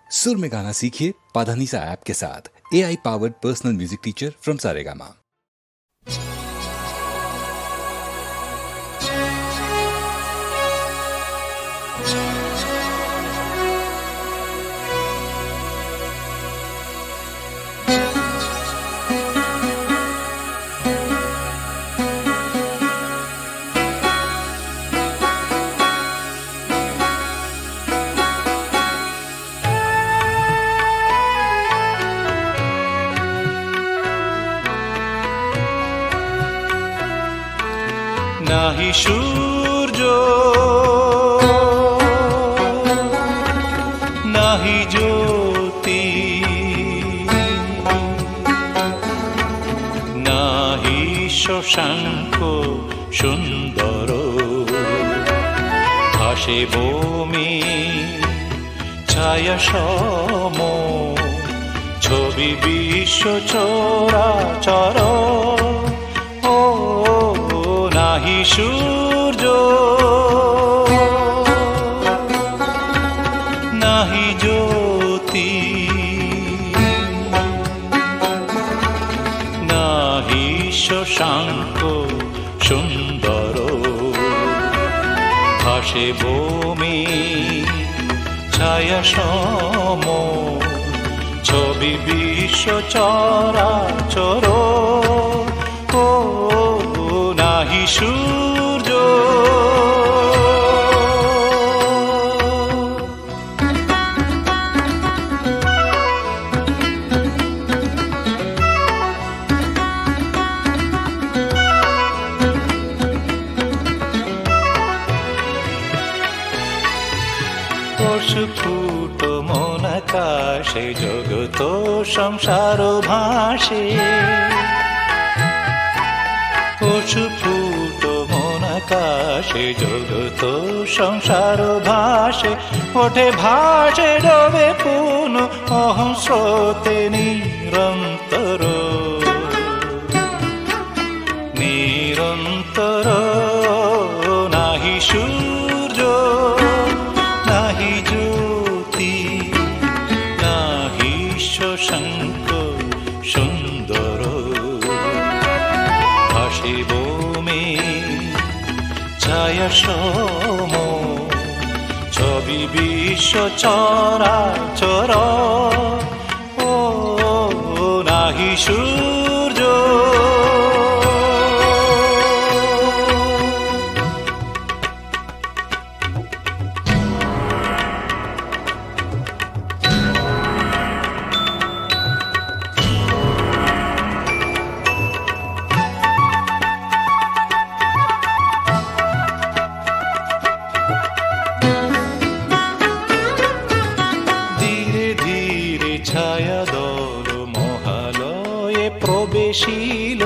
सुर में गाना सीखिए पाधानीसा ऐप के साथ। AI powered personal music teacher from Saregama. নাহি সূর্য নাহি জ্যোতি নাহি শশাঙ্ক সুন্দর ভাসে বমি ছায়া সম ছবি বিশ্ব চরাচর নাহি সূর্য নাহি জ্যোতি নাহি শশাঙ্ক সুন্দর ভাসে বমি ছায়া সম ছবি বিশ্ব চরাচর নাহি সূর্য অস্ফুট মন আকাশে জগত সংসার ভাসে অস্ফুট মন আকাশে জগত সংসার ভাসে ওঠে ভাসে ডোবে পুন অহং স্রোতে নিরন্তর নিরন্তর নাহি সূর্য নাহি জ্যোতি নাহি শশাঙ্ক সুন্দর ভাসে বমি ছায়া সম ছবি বিশ্ব চরাচর ও নাহি সূর্য ছায়া দর মহালয়ে প্রবেশিল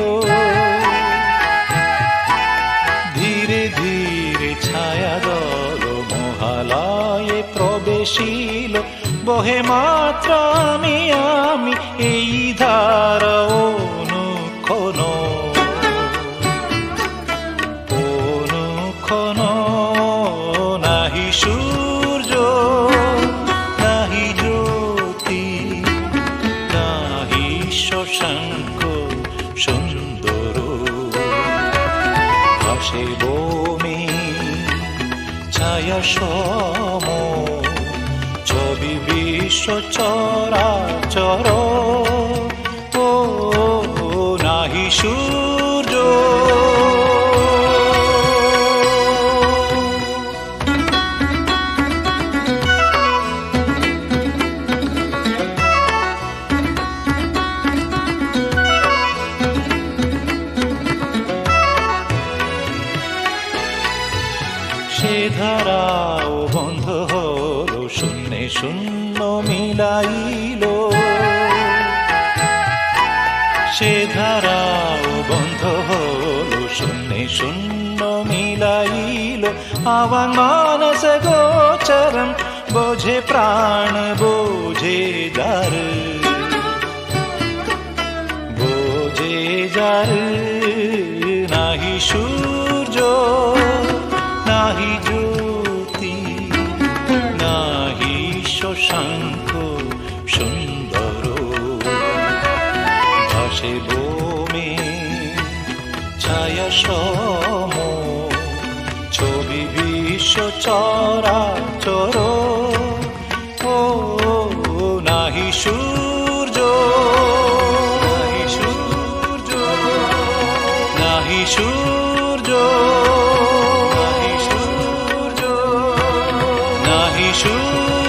ধীরে ধীরে ছায়া দর মহালয়ে প্রবেশিল বহে মাত্র আমি আমি এই ধারা অনুক্ষণ অনুক্ষণ নাহি সূর্য নাহি জ্যোতি নাহি শশাঙ্ক সুন্দর ভাসে বমি ছায়া সম ছবি বিশ্ব চরাচর ও নাহি সূর্য সে ধারাও বন্ধ হলো শূন্যে শূন্য মিলাইল সে ধারাও বন্ধ হলো শূন্যে শূন্য মিলাইল আবার মানস গোচরম বোঝে প্রাণ বোঝে যার বোঝে যার নাহি সূর্য নাহি জ্যোতি নাহি শশাঙ্ক সুন্দর ভাসে বমে ছায়া সম ছবি বিশ্ব চরাচর ও নাহি সূর্য নাহি সূর্য নাহি সূর্য নাহি সূর্য নাহি সূর্য